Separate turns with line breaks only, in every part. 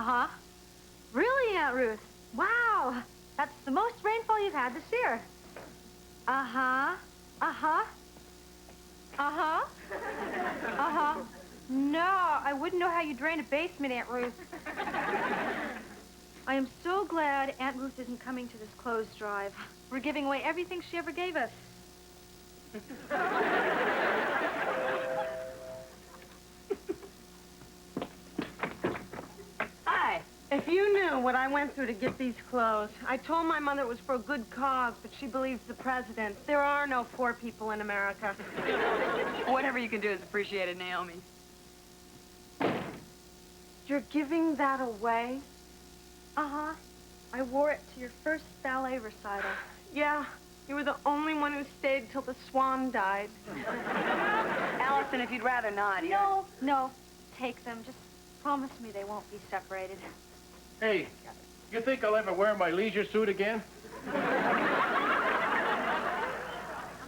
Uh-huh. Really, Aunt Ruth? Wow. That's the most rainfall you've had this year. Uh-huh. Uh-huh. Uh-huh. Uh-huh. No, I wouldn't know how you drain a basement, Aunt Ruth. I am so glad Aunt Ruth isn't coming to this clothes drive. We're giving away everything she ever gave us.
Hi. If you knew what I went through to get these clothes, I told my mother it was for a good cause, but she believes the president. There are no poor people in America.
Whatever you can do is appreciated, Naomi.
You're giving that away?
Uh-huh. I wore it to your first ballet recital.
Yeah, you were the only one who stayed till the swan died.
Allison, if you'd rather not.
No. Take them. Just promise me they won't be separated.
Hey, you think I'll ever wear my leisure suit again?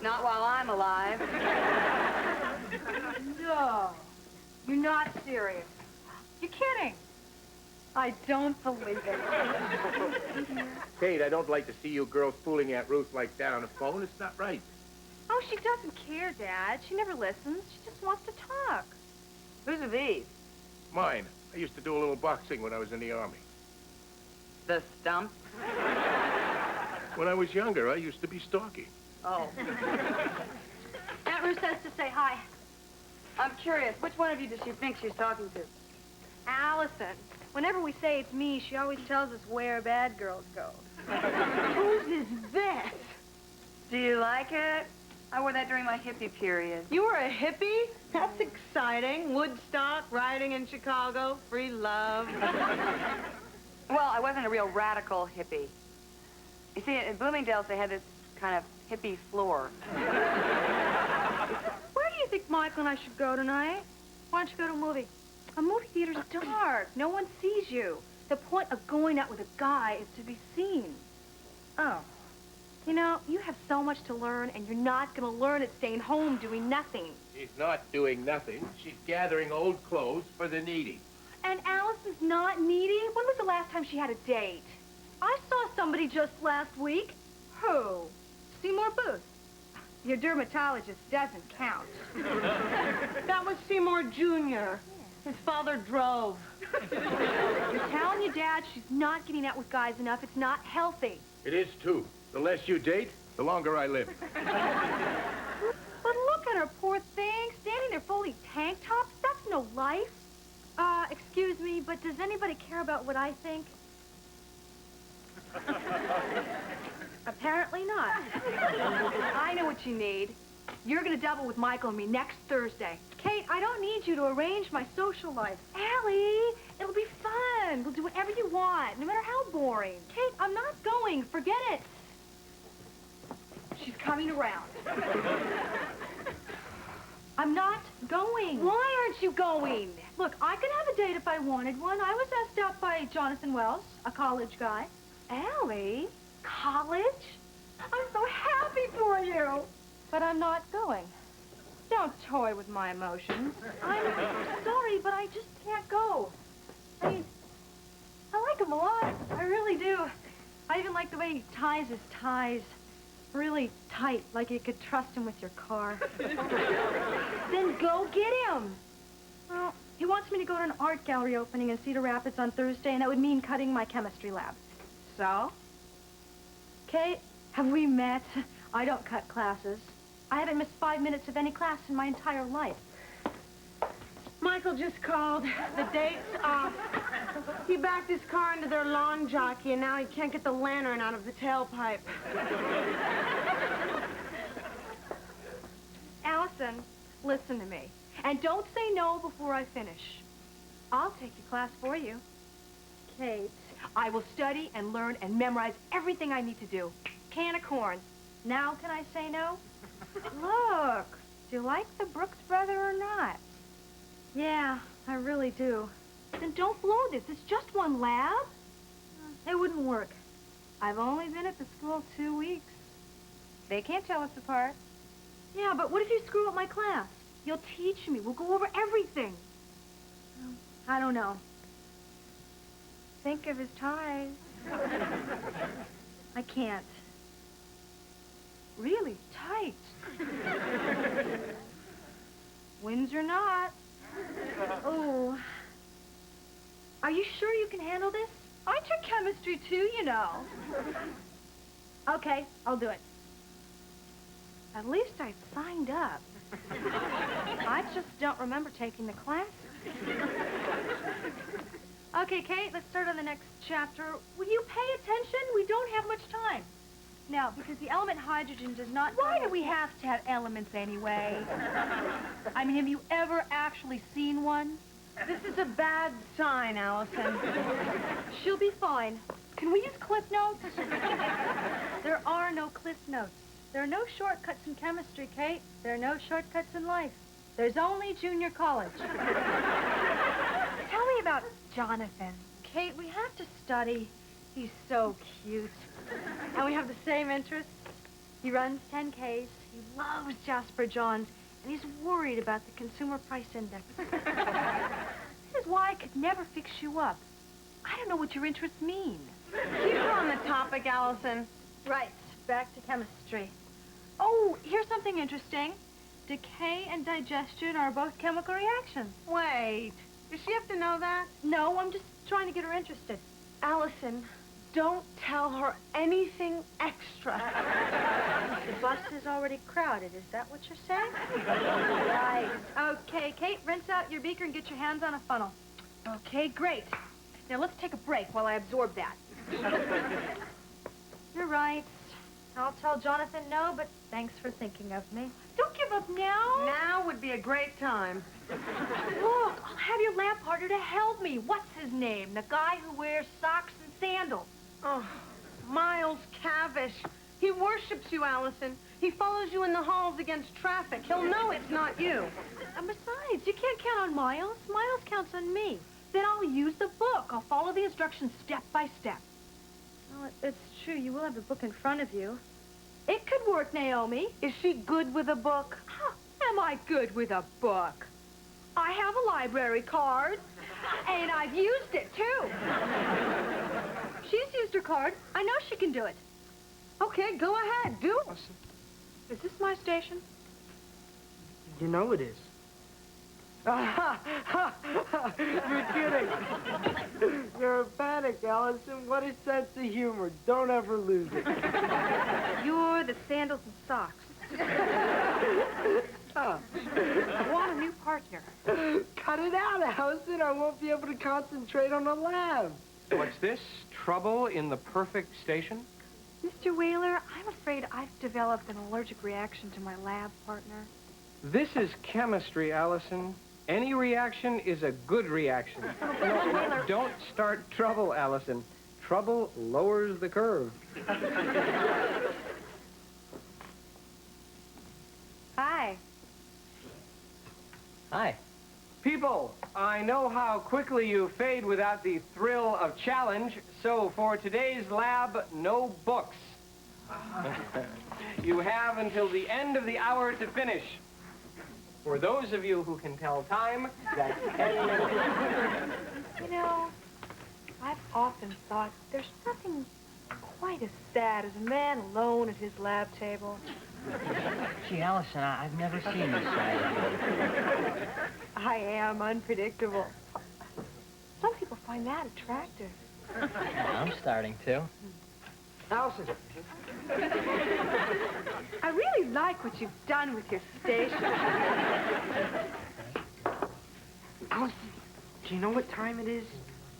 Not while I'm alive.
No. You're not serious. You're kidding. I don't believe it.
Kate, I don't like to see you girls fooling Aunt Ruth like that on the phone. It's not right.
Oh, she doesn't care, Dad. She never listens. She just wants to talk.
Whose are these?
Mine. I used to do a little boxing when I was in the Army.
The stump?
When I was younger, I used to be stalking.
Oh.
Aunt Ruth says to say hi.
I'm curious, which one of you does she think she's talking to?
Allison. Whenever we say it's me, she always tells us where bad girls go.
Whose is this?
Do you like it? I wore that during my hippie period.
You were a hippie? That's exciting. Woodstock, riding in Chicago, free love.
Well, I wasn't a real radical hippie. You see, in Bloomingdale's, they had this kind of hippie floor.
Where do you think Michael and I should go tonight? Why don't you go to a movie? A movie theater's dark. No one sees you. The point of going out with a guy is to be seen. Oh. You know, you have so much to learn, and you're not going to learn it staying home doing nothing.
She's not doing nothing. She's gathering old clothes for the needy.
And Allison's not needy? When was the last time she had a date? I saw somebody just last week. Who? Seymour Booth. Your dermatologist doesn't count.
That was Seymour Jr. His father drove.
You're telling your dad she's not getting out with guys enough. It's not healthy.
It is, too. The less you date, the longer I live.
But look at her, poor thing. Standing there fully tank tops. That's no life. Excuse me, but does anybody care about what I think? Apparently not. I know what you need. You're gonna double with Michael and me next Thursday. Kate, I don't need you to arrange my social life. Allie, it'll be fun. We'll do whatever you want, no matter how boring. Kate, I'm not going. Forget it. She's coming around. I'm not going. Why aren't you going? Look, I could have a date if I wanted one. I was asked out by Jonathan Wells, a college guy. Allie? College? I'm so happy for you. But I'm not going. Don't toy with my emotions. I'm sorry, but I just can't go. I mean, I like him a lot. I really do. I even like the way he ties his ties. Really tight, like you could trust him with your car. Then go get him. Well, he wants me to go to an art gallery opening in Cedar Rapids on Thursday, and that would mean cutting my chemistry lab. So? Kate, have we met? I don't cut classes. I haven't missed 5 minutes of any class in my entire life.
Michael just called. The date's off. He backed his car into their lawn jockey, and now he can't get the lantern out of the tailpipe.
Allison, listen to me. And don't say no before I finish. I'll take your class for you. Kate, I will study and learn and memorize everything I need to do. Can of corn. Now can I say no? Look, do you like the Brooks brother or not? Yeah, I really do. Then don't blow this. It's just one lab. It wouldn't work. I've only been at the school 2 weeks. They can't tell us apart. Yeah, but what if you screw up my class? You'll teach me. We'll go over everything. I don't know. think of his ties. I can't. Really tight. Wins or not. Oh. Are you sure you can handle this? I took chemistry too, you know. Okay, I'll do it. At least I signed up. I just don't remember taking the class. Okay, Kate, let's start on the next chapter. Will you pay attention? We don't have much time. Now, because the element hydrogen does not... Why do we have to have elements anyway? I mean, have you ever actually seen one?
This is a bad sign, Allison.
She'll be fine. Can we use cliff notes? There are no cliff notes. There are no shortcuts in chemistry, Kate. There are no shortcuts in life. There's only junior college. Tell me about Jonathan. Kate, we have to study. He's so cute. And we have the same interests. He runs 10Ks. He loves Jasper Johns. And he's worried about the consumer price index. This is why I could never fix you up. I don't know what your interests mean.
Keep on the topic, Allison.
Right, back to chemistry. Oh, here's something interesting. Decay and digestion are both chemical reactions.
Wait, does she have to know that?
No, I'm just trying to get her interested.
Allison, don't tell her anything extra.
The bus is already crowded. Is that what you're saying? Right. Okay, Kate, rinse out your beaker and get your hands on a funnel. Okay, great. Now let's take a break while I absorb that. You're right. I'll tell Jonathan no, but thanks for thinking of me. Don't give up now.
Now would be a great time.
Look, I'll have your lab partner to help me. What's his name? The guy who wears socks and sandals.
Oh, Miles Cavish. He worships you, Allison. He follows you in the halls against traffic. He'll know it's not you.
And besides, you can't count on Miles. Miles counts on me. Then I'll use the book. I'll follow the instructions step by step. Well, it's true. You will have the book in front of you. It could work, Naomi.
Is she good with a book?
Huh, am I good with a book? I have a library card, and I've used it, too. She's used her card. I know she can do it.
Okay, go ahead. Do it.
Is this my station?
You know it is. You're kidding. You're a panic, Allison. What a sense of humor. Don't ever lose it.
You're the sandals and socks. I want a new partner.
Cut it out, Allison. I won't be able to concentrate on the lab.
What's this? Trouble in the perfect station?
Mr. Wheeler, I'm afraid I've developed an allergic reaction to my lab partner.
This is chemistry, Allison. Any reaction is a good reaction. No, don't start trouble, Allison. Trouble lowers the curve.
Hi.
Hi. People, I know how quickly you fade without the thrill of challenge, so for today's lab, no books. You have until the end of the hour to finish. For those of you who can tell time, that's 10 minutes.
You know, I've often thought there's nothing quite as sad as a man alone at his lab table.
Gee, Allison, I've never seen this side of you.
I am unpredictable. Some people find that attractive.
Yeah, I'm starting to.
Allison.
I really like what you've done with your station.
Allison, do you know what time it is?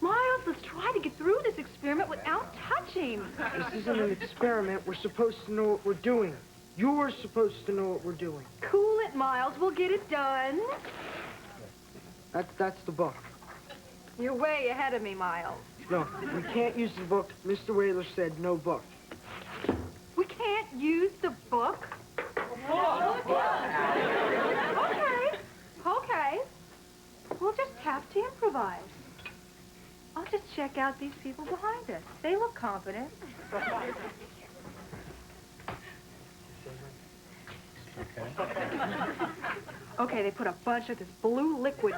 Miles, let's try to get through this experiment without touching.
This isn't an experiment. We're supposed to know what we're doing. You're supposed to know what we're doing.
Cool it, Miles. We'll get it done.
That's the book.
You're way ahead of me, Miles.
No, we can't use the book. Mr. Whaler said no book.
We can't use the book? Okay. We'll just have to improvise. I'll just check out these people behind us. They look competent. Okay, they put a bunch of this blue liquid.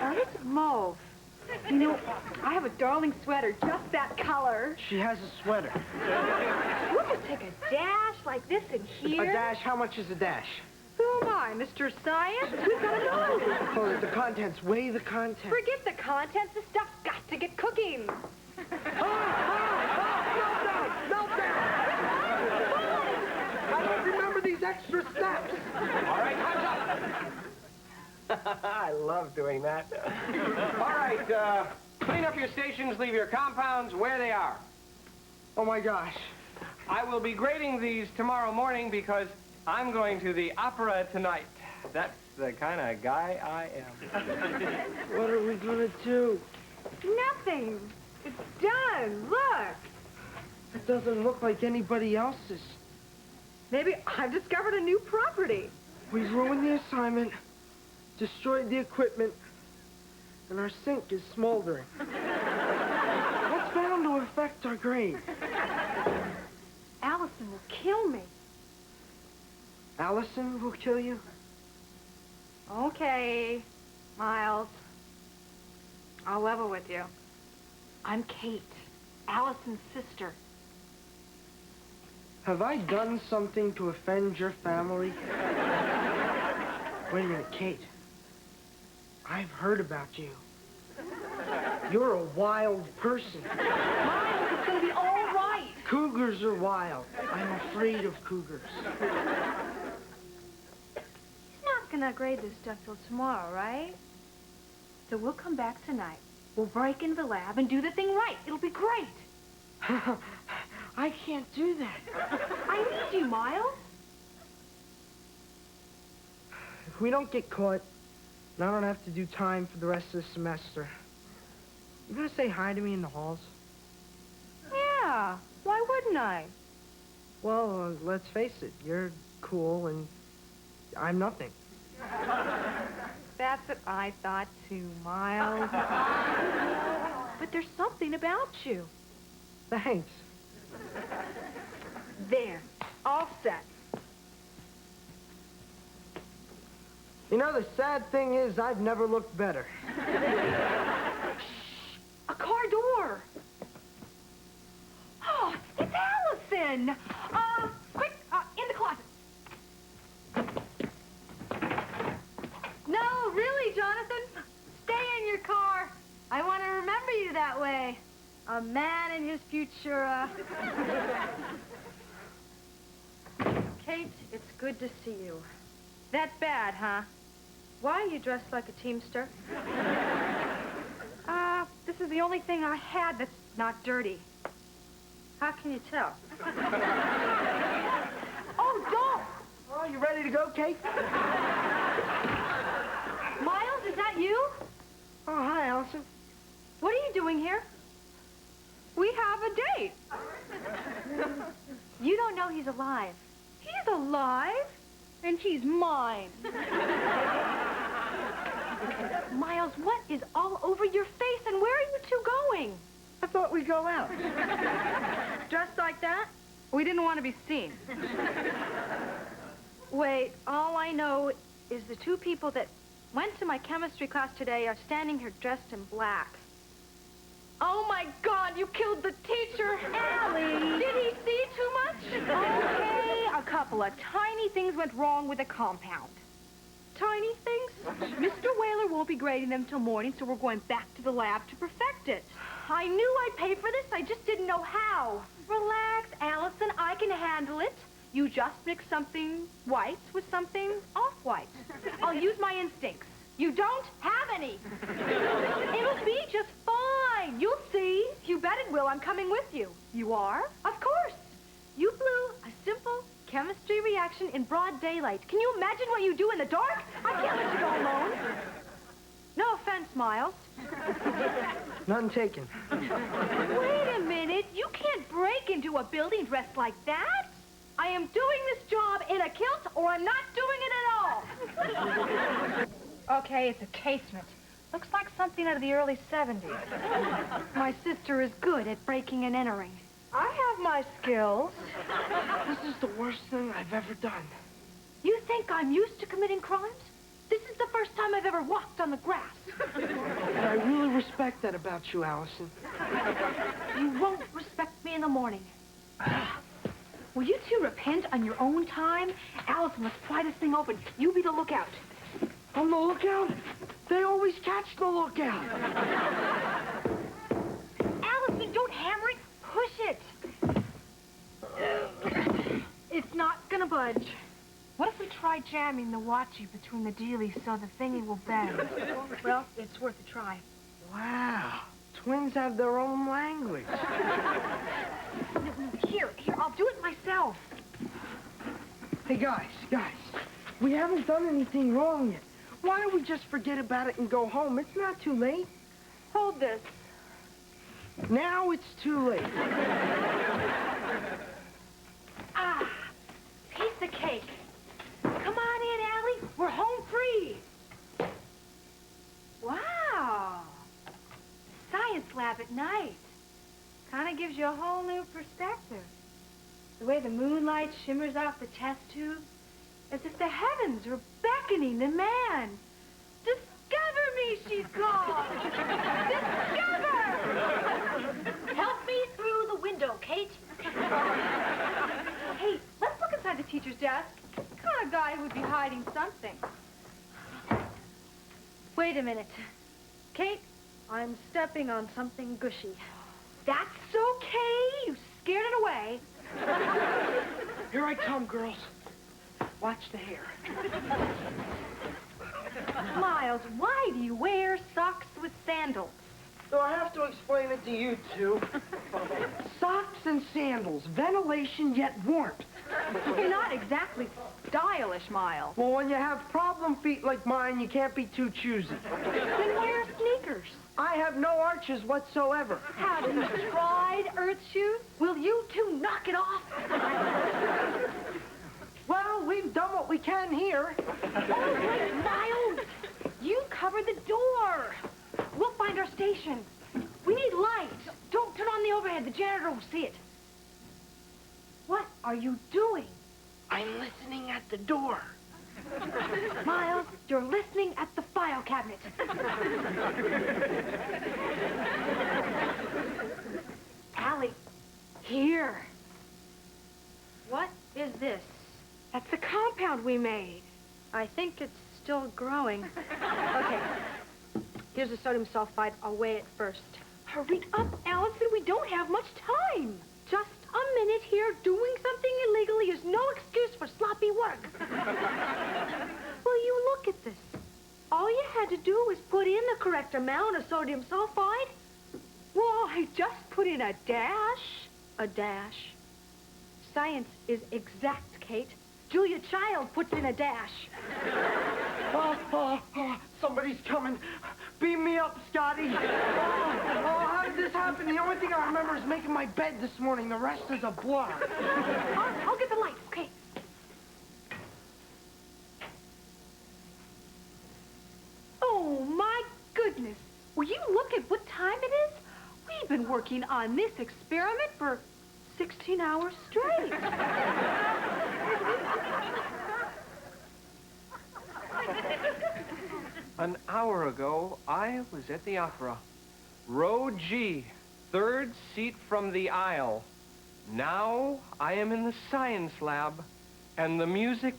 Or is it mauve? You know, I have a darling sweater, just that color.
She has a sweater.
We'll just take a dash like this in here.
A dash? How much is a dash?
Who am I, Mr. Science? We've got to know.
Oh, the contents. Weigh the contents.
Forget the contents. The stuff's got to get cooking.
I don't remember these extra steps.
All right, time's up. I love doing that. All right, clean up your stations, leave your compounds where they are.
Oh, my gosh.
I will be grading these tomorrow morning because I'm going to the opera tonight. That's the kind of guy I am.
What are we going to do?
Nothing. It's done. Look.
It doesn't look like anybody else's.
Maybe I've discovered a new property.
We've ruined the assignment, destroyed the equipment, and our sink is smoldering. That's bound to affect our grade.
Allison will kill me.
Allison will kill you?
Okay, Miles. I'll level with you. I'm Kate, Allison's sister.
Have I done something to offend your family? Wait a minute, Kate. I've heard about you. You're a wild person.
Miles, it's gonna be all right.
Cougars are wild. I'm afraid of cougars.
He's not gonna grade this stuff till tomorrow, right? So we'll come back tonight. We'll break into the lab and do the thing right. It'll be great.
I can't do that.
I need you, Miles.
If we don't get caught, then I don't have to do time for the rest of the semester. You gonna say hi to me in the halls?
Yeah, why wouldn't I?
Well, let's face it. You're cool and I'm nothing.
That's what I thought too, Miles. But there's something about you.
Thanks.
There, all set.
You know, the sad thing is I've never looked better.
A car door. Oh, it's Allison. Quick, in the closet. No, really, Jonathan. Stay in your car. I want to remember you that way. A man in his futura. Kate, it's good to see you. That bad, huh? Why are you dressed like a teamster? This is the only thing I had that's not dirty. How can you tell? Oh, don't!
Oh, you ready to go, Kate?
Miles, is that you?
Oh, hi, Allison.
What are you doing here? We have a date. You don't know he's alive. He's alive, and he's mine. Miles, what is all over your face, and where are you two going?
I thought we'd go out.
Dressed like that? We didn't want to be seen. Wait, all I know is the two people that went to my chemistry class today are standing here dressed in black. Oh, my God, you killed the teacher. Allie. Did he see too much? Okay, a couple of tiny things went wrong with the compound. Tiny things? Mr. Whaler won't be grading them till morning, so we're going back to the lab to perfect it. I knew I'd pay for this. I just didn't know how. Relax, Allison. I can handle it. You just mix something white with something off-white. I'll use my instincts. You don't have any. It'll be just fine. You'll see. You bet it will. I'm coming with you. You are? Of course. You blew a simple chemistry reaction in broad daylight. Can you imagine what you do in the dark? I can't let you go alone. No offense, Miles.
None taken.
Wait a minute. You can't break into a building dressed like that. I am doing this job in a kilt, or I'm not doing it at all. Okay, it's a casement. Looks like something out of the early 70s. My sister is good at breaking and entering. I have my skills.
This is the worst thing I've ever done.
You think I'm used to committing crimes? This is the first time I've ever walked on the grass.
And I really respect that about you, Allison.
You won't respect me in the morning. Will you two repent on your own time? Allison, let's pry this thing open. You be the lookout.
On the lookout? They always catch the lookout.
Allison, don't hammer it. Push it. It's not gonna budge. What if we try jamming the watchy between the dealies so the thingy will bend? Well, it's worth a try.
Wow. Twins have their own language.
Here, I'll do it myself.
Hey, guys. We haven't done anything wrong yet. Why don't we just forget about it and go home? It's not too late.
Hold this.
Now it's too late.
Ah, piece of cake. Come on in, Allie. We're home free. Wow. Science lab at night. Kind of gives you a whole new perspective. The way the moonlight shimmers off the test tube, as if the heavens are beckoning to man. Discover me, she's called. Discover! Help me through the window, Kate. Hey, let's look inside the teacher's desk. Kind of guy who'd be hiding something. Wait a minute. Kate, I'm stepping on something gushy. That's okay. You scared it away.
Here I come, girls. Watch the hair.
Miles, why do you wear socks with sandals?
So I have to explain it to you two. Socks and sandals, ventilation yet warmth.
You're not exactly stylish, Miles.
Well, when you have problem feet like mine, you can't be too choosy.
Then wear sneakers.
I have no arches whatsoever.
Have you tried Earth shoes? Will you two knock it off?
Well, we've done what we can here.
All right, Miles. You cover the door. We'll find our station. We need light. Don't turn on the overhead. The janitor will see it. What are you doing?
I'm listening at the door.
Miles, you're listening at the file cabinet. Allie, here. What is this?
That's the compound we made.
I think it's still growing. Okay. Here's the sodium sulfide. I'll weigh it first.
Hurry up, Allison. We don't have much time.
Just a minute here. Doing something illegally is no excuse for sloppy work. Will you look at this? All you had to do was put in the correct amount of sodium sulfide. Well, I just put in a dash. A dash. Science is exact, Kate. Julia Child puts in a dash.
Somebody's coming. Beam me up, Scotty. How did this happen? The only thing I remember is making my bed this morning. The rest is a blur.
I'll get the lights, okay? Oh, my goodness. Will you look at what time it is? We've been working on this experiment for 16 hours straight.
An hour ago, I was at the opera. Row G, third seat from the aisle. Now I am in the science lab, and the music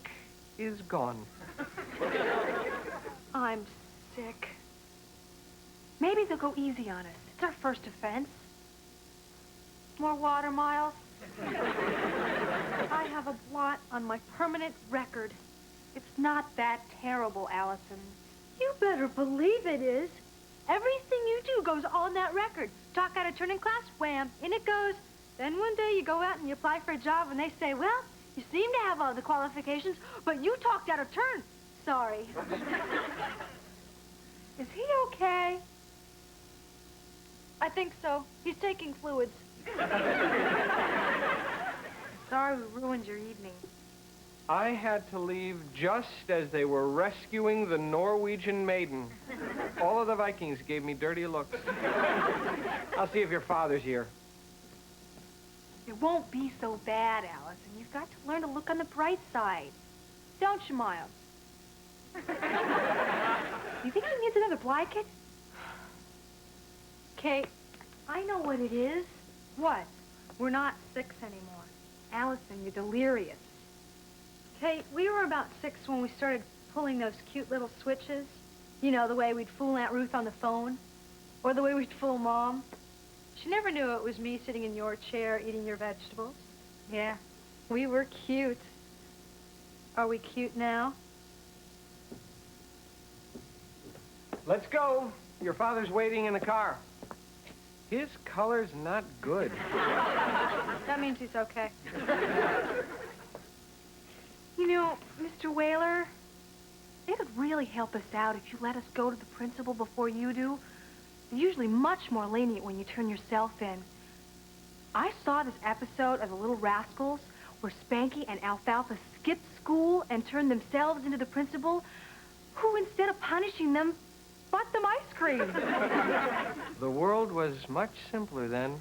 is gone.
I'm sick. Maybe they'll go easy on us. It's our first offense. More water, Miles? I have a blot on my permanent record. It's not that terrible, Allison. You better believe it is. Everything you do goes on that record. Talk out of turn in class, wham, in it goes. Then one day you go out and you apply for a job and they say, well, you seem to have all the qualifications, but you talked out of turn. Sorry. Is he okay? I think so. He's taking fluids. Sorry we ruined your evening.
I had to leave just as they were rescuing the Norwegian maiden. All of the Vikings gave me dirty looks. I'll see if your father's here.
It won't be so bad, Allison. You've got to learn to look on the bright side. Don't you, Miles? You think he needs another blanket? Kate, I know what it is. What? We're not 6 anymore. Allison, you're delirious. Kate, we were about 6 when we started pulling those cute little switches. You know, the way we'd fool Aunt Ruth on the phone. Or the way we'd fool Mom. She never knew it was me sitting in your chair eating your vegetables. Yeah, we were cute. Are we cute now?
Let's go. Your father's waiting in the car. His color's not good.
That means he's okay.
You know, Mr. Whaler, it would really help us out if you let us go to the principal before you do. They're usually much more lenient when you turn yourself in. I saw this episode of The Little Rascals where Spanky and Alfalfa skipped school and turned themselves into the principal, who, instead of punishing them, bought them ice cream.
The world was much simpler then.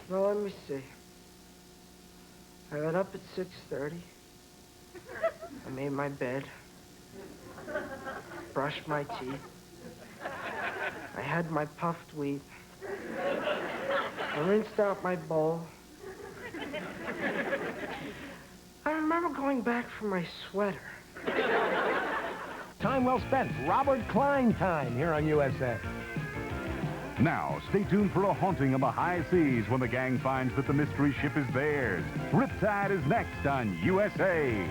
Well, let me see. I got up at 6:30. I made my bed. Brushed my teeth. I had my puffed wheat. I rinsed out my bowl. I remember going back for my sweater.
Time well spent. Robert Klein time here on USA.
Now, stay tuned for a haunting of the high seas when the gang finds that the mystery ship is theirs. Riptide is next on USA.